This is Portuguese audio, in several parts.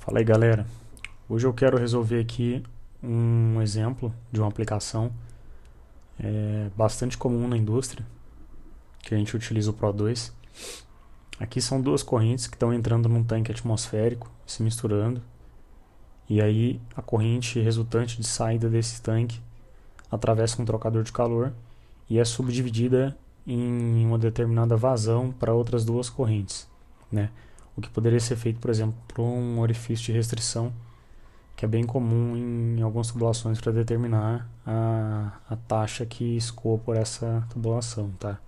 Fala aí, galera. Hoje eu quero resolver aqui um exemplo de uma aplicação bastante comum na indústria, que a gente utiliza o Pro2. Aqui são duas correntes que estão entrando num tanque atmosférico, se misturando, e aí a corrente resultante de saída desse tanque atravessa um trocador de calor e é subdividida em uma determinada vazão para outras duas correntes, né? O que poderia ser feito, por exemplo, por um orifício de restrição, que é bem comum em algumas tubulações para determinar a taxa que escoa por essa tubulação, tá?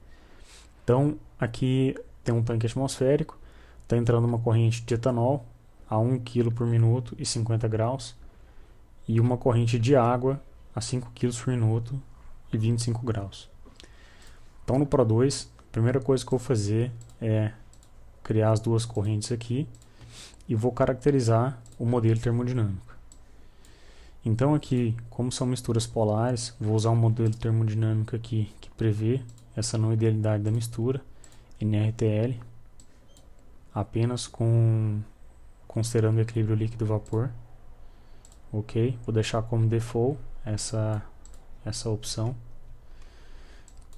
Então, aqui tem um tanque atmosférico, está entrando uma corrente de etanol a 1 kg por minuto e 50 graus, e uma corrente de água a 5 kg por minuto e 25 graus. Então, no Pro2, a primeira coisa que eu vou fazer é criar as duas correntes aqui e vou caracterizar o modelo termodinâmico. Então aqui, como são misturas polares, vou usar um modelo termodinâmico aqui que prevê essa não idealidade da mistura, NRTL, apenas considerando o equilíbrio líquido-vapor. Ok, vou deixar como default essa opção.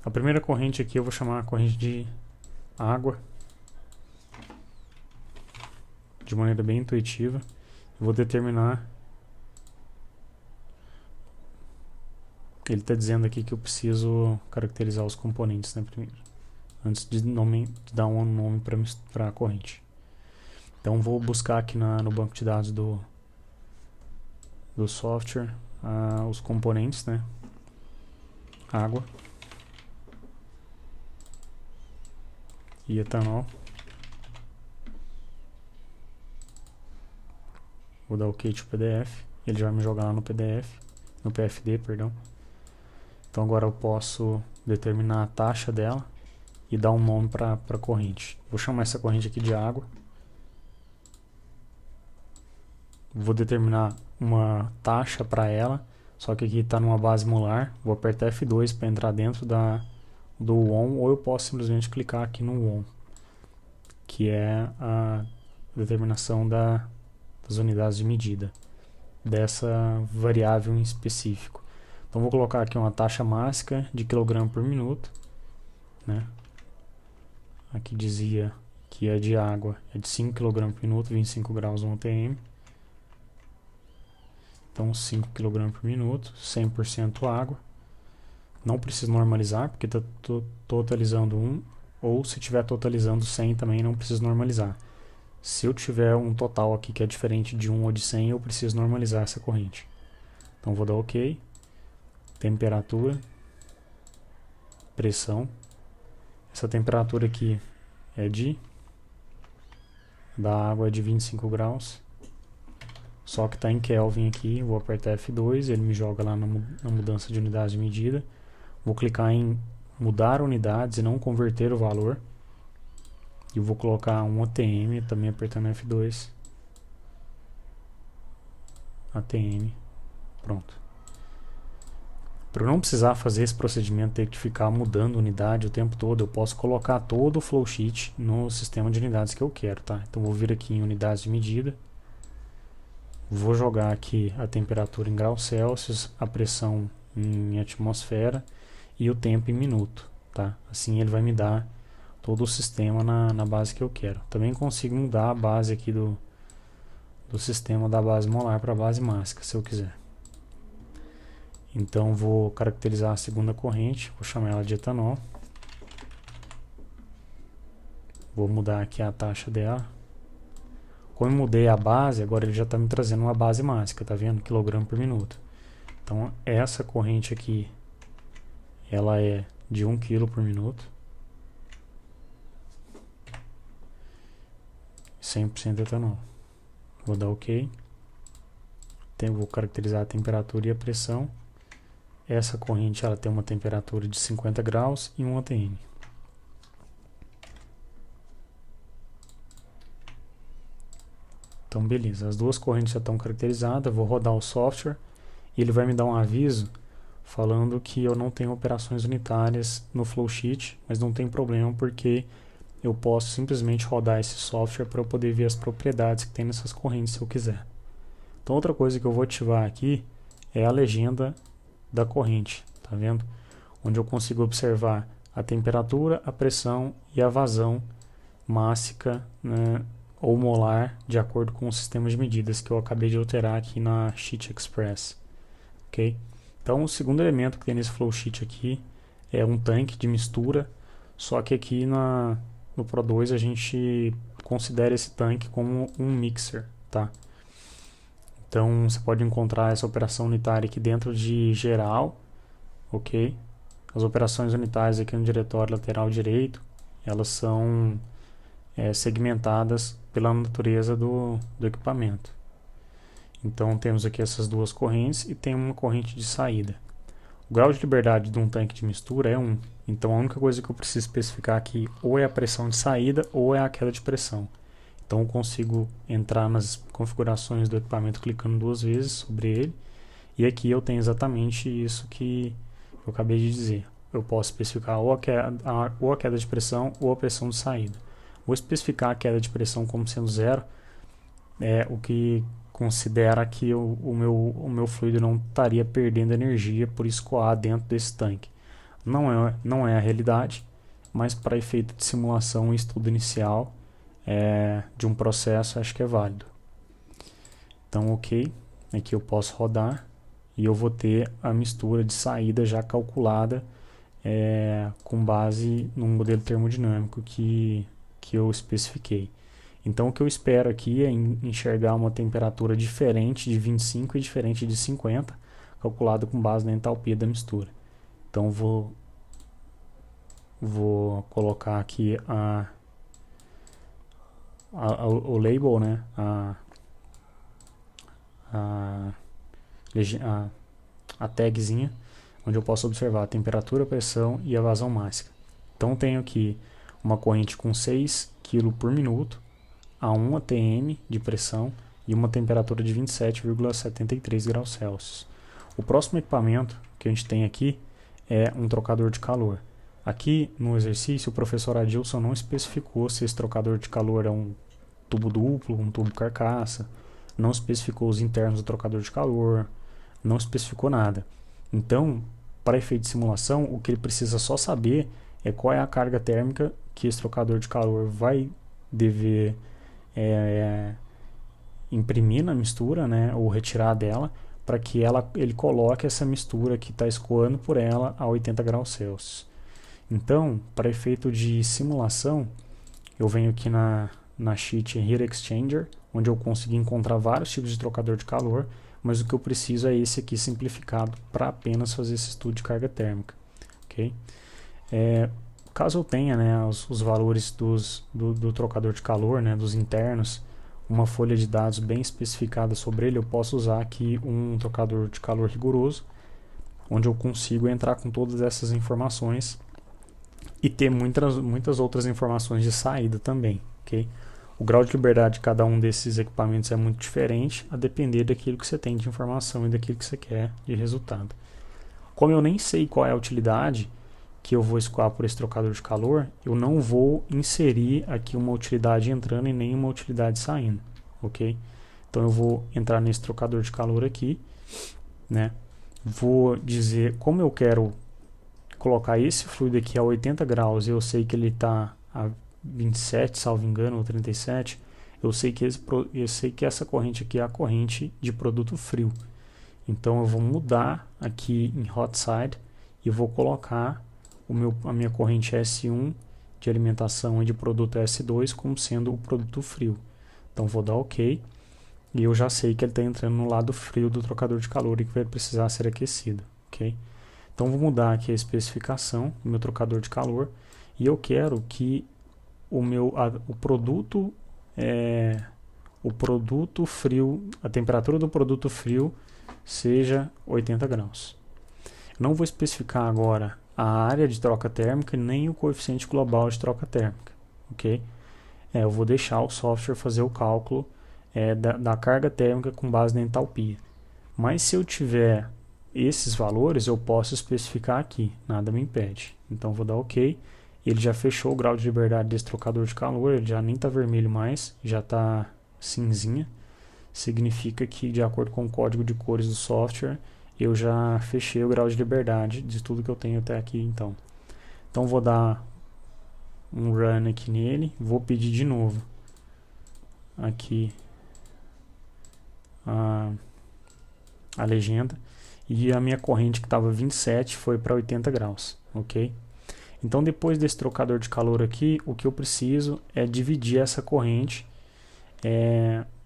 A primeira corrente aqui eu vou chamar a corrente de água, de maneira bem intuitiva. Eu vou determinar. Ele está dizendo aqui que eu preciso caracterizar os componentes, né, primeiro, antes de dar um nome para a corrente. Então vou buscar aqui no banco de dados do software os componentes, né? Água e etanol. Vou dar OK to PDF. Ele já vai me jogar lá no PDF, no PFD, perdão. Então agora eu posso determinar a taxa dela e dar um nome para a corrente. Vou chamar essa corrente aqui de água. Vou determinar uma taxa para ela, só que aqui está numa base molar. Vou apertar F2 para entrar dentro do ON, ou eu posso simplesmente clicar aqui no ON, que é a determinação das unidades de medida dessa variável em específico. Então vou colocar aqui uma taxa máxima de quilograma por minuto, né? Aqui dizia que a de água é de 5 kg por minuto, 25 graus 1 atm. Então 5 kg por minuto, 100% água. Não preciso normalizar, porque está totalizando 1, ou se estiver totalizando 100 também não preciso normalizar. Se eu tiver um total aqui que é diferente de 1 ou de 100, eu preciso normalizar essa corrente. Então vou dar OK. Temperatura, pressão. Essa temperatura aqui é da água é de 25 graus. Só que está em Kelvin aqui. Vou apertar F2, ele me joga lá na mudança de unidade de medida. Vou clicar em mudar unidades e não converter o valor. E vou colocar um ATM, também apertando F2. ATM. Pronto. Para eu não precisar fazer esse procedimento, ter que ficar mudando unidade o tempo todo, eu posso colocar todo o flowsheet no sistema de unidades que eu quero, tá? Então vou vir aqui em unidades de medida, vou jogar aqui a temperatura em graus Celsius, a pressão em atmosfera e o tempo em minuto, tá? Assim ele vai me dar todo o sistema na base que eu quero. Também consigo mudar a base aqui do sistema da base molar para a base mássica, se eu quiser. Então vou caracterizar a segunda corrente, vou chamar ela de etanol. Vou mudar aqui a taxa dela. Como eu mudei a base, agora ele já está me trazendo uma base mássica, tá vendo? Quilograma por minuto. Então essa corrente aqui, ela é de 1 kg por minuto. 100% etanol. Vou dar OK. Vou caracterizar a temperatura e a pressão. Essa corrente ela tem uma temperatura de 50 graus e 1 atm. Então beleza, as duas correntes já estão caracterizadas. Vou rodar o software e ele vai me dar um aviso falando que eu não tenho operações unitárias no flowsheet, mas não tem problema porque eu posso simplesmente rodar esse software para eu poder ver as propriedades que tem nessas correntes se eu quiser. Então outra coisa que eu vou ativar aqui é a legenda da corrente, tá vendo? Onde eu consigo observar a temperatura, a pressão e a vazão mássica, né, ou molar, de acordo com o sistema de medidas que eu acabei de alterar aqui na Sheet Express. Ok? Então o segundo elemento que tem nesse flowsheet aqui é um tanque de mistura, só que aqui no Pro 2 a gente considera esse tanque como um mixer, tá? Então você pode encontrar essa operação unitária aqui dentro de geral, ok? As operações unitárias aqui no diretório lateral direito, elas são segmentadas pela natureza do equipamento. Então temos aqui essas duas correntes e tem uma corrente de saída. O grau de liberdade de um tanque de mistura é 1. Então a única coisa que eu preciso especificar aqui ou é a pressão de saída ou é a queda de pressão. Então eu consigo entrar nas configurações do equipamento clicando 2 vezes sobre ele. E aqui eu tenho exatamente isso que eu acabei de dizer. Eu posso especificar ou a queda de pressão ou a pressão de saída. Vou especificar a queda de pressão como sendo 0, o que considera que o meu fluido não estaria perdendo energia por escoar dentro desse tanque. Não é a realidade, mas para efeito de simulação e estudo inicial de um processo, acho que é válido. Então, ok, aqui eu posso rodar e eu vou ter a mistura de saída já calculada com base no modelo termodinâmico que eu especifiquei. Então o que eu espero aqui é enxergar uma temperatura diferente de 25 e diferente de 50, calculada com base na entalpia da mistura. Então vou colocar aqui o label, né? A tagzinha, onde eu posso observar a temperatura, a pressão e a vazão máxima. Então tenho aqui uma corrente com 6 kg por minuto, a 1 atm de pressão e uma temperatura de 27,73 graus Celsius. O próximo equipamento que a gente tem aqui é um trocador de calor. Aqui no exercício o professor Adilson não especificou se esse trocador de calor é um tubo duplo, um tubo carcaça, não especificou os internos do trocador de calor, não especificou nada. Então, para efeito de simulação, o que ele precisa só saber é qual é a carga térmica que esse trocador de calor vai dever imprimir na mistura, né, ou retirar dela, para que ele coloque essa mistura que está escoando por ela a 80 graus Celsius. Então, para efeito de simulação, eu venho aqui na sheet Heat Exchanger, onde eu consegui encontrar vários tipos de trocador de calor, mas o que eu preciso é esse aqui simplificado para apenas fazer esse estudo de carga térmica. Okay? Caso eu tenha, né, os valores do trocador de calor, né, dos internos, uma folha de dados bem especificada sobre ele, eu posso usar aqui um trocador de calor rigoroso, onde eu consigo entrar com todas essas informações e ter muitas outras informações de saída também. Okay? O grau de liberdade de cada um desses equipamentos é muito diferente, a depender daquilo que você tem de informação e daquilo que você quer de resultado. Como eu nem sei qual é a utilidade que eu vou escoar por esse trocador de calor, eu não vou inserir aqui uma utilidade entrando e nenhuma utilidade saindo, ok? Então eu vou entrar nesse trocador de calor aqui, né? Vou dizer como eu quero colocar esse fluido aqui a 80 graus, eu sei que ele está a 27, salvo engano, ou 37, eu sei que essa corrente aqui é a corrente de produto frio. Então eu vou mudar aqui em hot side e vou colocar a minha corrente S1 de alimentação e de produto S2 como sendo o produto frio. Então vou dar OK e eu já sei que ele está entrando no lado frio do trocador de calor e que vai precisar ser aquecido. Okay? Então vou mudar aqui a especificação do meu trocador de calor e eu quero que o produto frio, a temperatura do produto frio seja 80 graus. Não vou especificar agora a área de troca térmica nem o coeficiente global de troca térmica, ok? Eu vou deixar o software fazer o cálculo da carga térmica com base na entalpia. Mas se eu tiver esses valores, eu posso especificar aqui, nada me impede. Então vou dar OK ele já fechou o grau de liberdade desse trocador de calor, ele já nem está vermelho mais, já está cinzinha. Significa que, de acordo com o código de cores do software, eu já fechei o grau de liberdade de tudo que eu tenho até aqui. Então vou dar um run aqui nele, vou pedir de novo aqui a legenda, e a minha corrente que estava 27 foi para 80 graus, ok? Então depois desse trocador de calor aqui, o que eu preciso é dividir essa corrente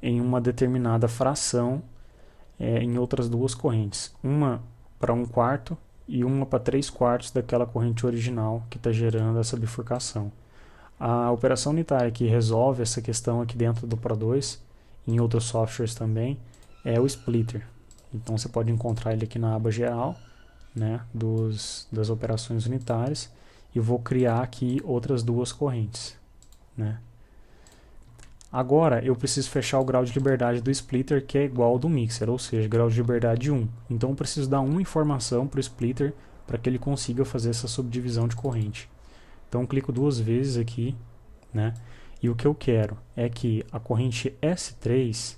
em uma determinada fração em outras duas correntes, uma para 1/4 e uma para 3/4 daquela corrente original que está gerando essa bifurcação. A operação unitária que resolve essa questão aqui dentro do Pro2, em outros softwares também, é o splitter. Então você pode encontrar ele aqui na aba geral, né, das operações unitárias, e vou criar aqui outras duas correntes, né. Agora eu preciso fechar o grau de liberdade do splitter, que é igual ao do mixer, ou seja, grau de liberdade 1. Então eu preciso dar uma informação para o splitter para que ele consiga fazer essa subdivisão de corrente. Então eu clico duas vezes aqui, né? E o que eu quero é que a corrente S3,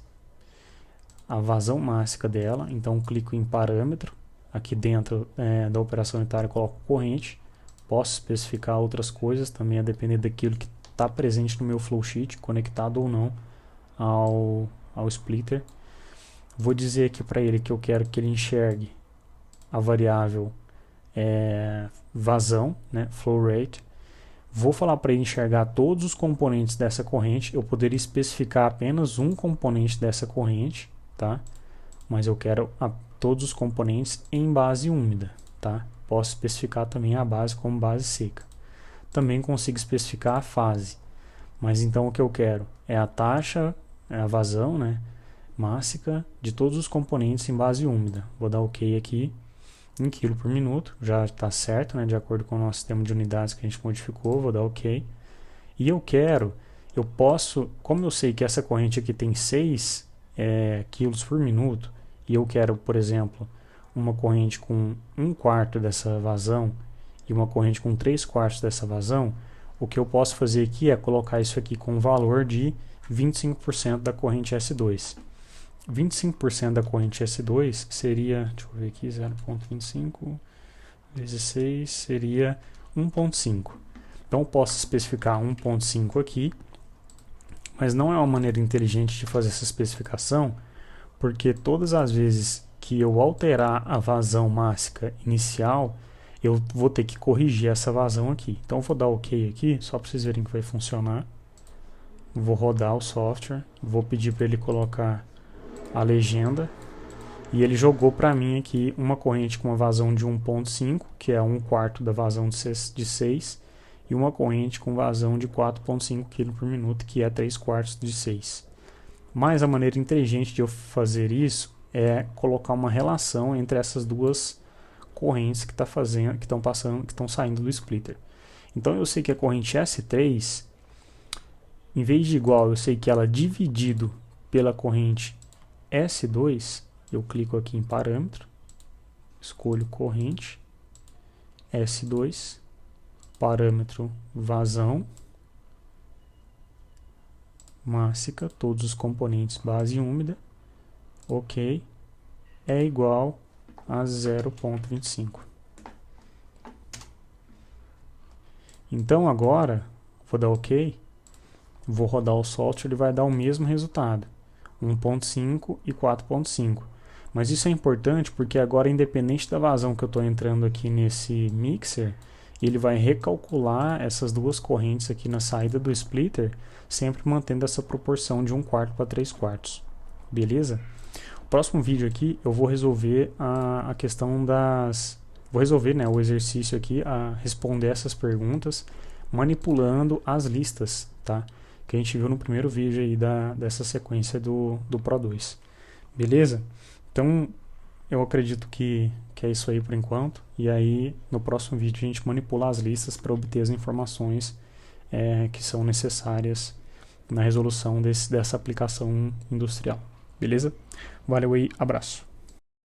a vazão máxima dela, então eu clico em parâmetro, aqui dentro da operação unitária eu coloco corrente, posso especificar outras coisas, também a depender daquilo que está presente no meu flowsheet, conectado ou não ao splitter. Vou dizer aqui para ele que eu quero que ele enxergue a variável vazão, né, flow rate. Vou falar para ele enxergar todos os componentes dessa corrente. Eu poderia especificar apenas um componente dessa corrente, tá? Mas eu quero todos os componentes em base úmida, tá? Posso especificar também a base como base seca. Também consigo especificar a fase. Mas então o que eu quero é a taxa, a vazão, né, máxima de todos os componentes em base úmida. Vou dar OK aqui. Em quilo por minuto, já está certo, né, de acordo com o nosso sistema de unidades que a gente modificou, vou dar OK. E eu posso, como eu sei que essa corrente aqui tem 6 quilos por minuto, e eu quero, por exemplo, uma corrente com 1/4 dessa vazão e uma corrente com 3/4 dessa vazão, o que eu posso fazer aqui é colocar isso aqui com o valor de 25% da corrente S2. 25% da corrente S2 seria, deixa eu ver aqui, 0,25 vezes 6 seria 1,5. Então eu posso especificar 1,5 aqui, mas não é uma maneira inteligente de fazer essa especificação, porque todas as vezes que eu alterar a vazão máxima inicial, eu vou ter que corrigir essa vazão aqui. Então eu vou dar OK aqui, só para vocês verem que vai funcionar. Vou rodar o software, vou pedir para ele colocar a legenda, e ele jogou para mim aqui uma corrente com uma vazão de 1,5, que é 1/4 da vazão de 6, e uma corrente com vazão de 4,5 kg por minuto, que é 3/4 de 6. Mas a maneira inteligente de eu fazer isso é colocar uma relação entre essas duas correntes que estão saindo do splitter. Então eu sei que a corrente S3, em vez de igual, eu sei que ela dividido pela corrente S2, eu clico aqui em parâmetro, escolho corrente, S2, parâmetro vazão, máxima, todos os componentes base úmida, OK, é igual a 0,25. Então agora, vou dar OK, vou rodar o software, ele vai dar o mesmo resultado. 1,5 e 4,5. Mas isso é importante porque agora, independente da vazão que eu estou entrando aqui nesse mixer, ele vai recalcular essas duas correntes aqui na saída do splitter, sempre mantendo essa proporção de 1/4 para 3/4. Beleza? O próximo vídeo aqui eu vou resolver a questão vou resolver, né, o exercício aqui, a responder essas perguntas manipulando as listas, tá? Que a gente viu no primeiro vídeo aí dessa sequência do Pro2. Beleza? Então, eu acredito que é isso aí por enquanto. E aí, no próximo vídeo, a gente manipula as listas para obter as informações que são necessárias na resolução dessa aplicação industrial. Beleza? Valeu aí, abraço.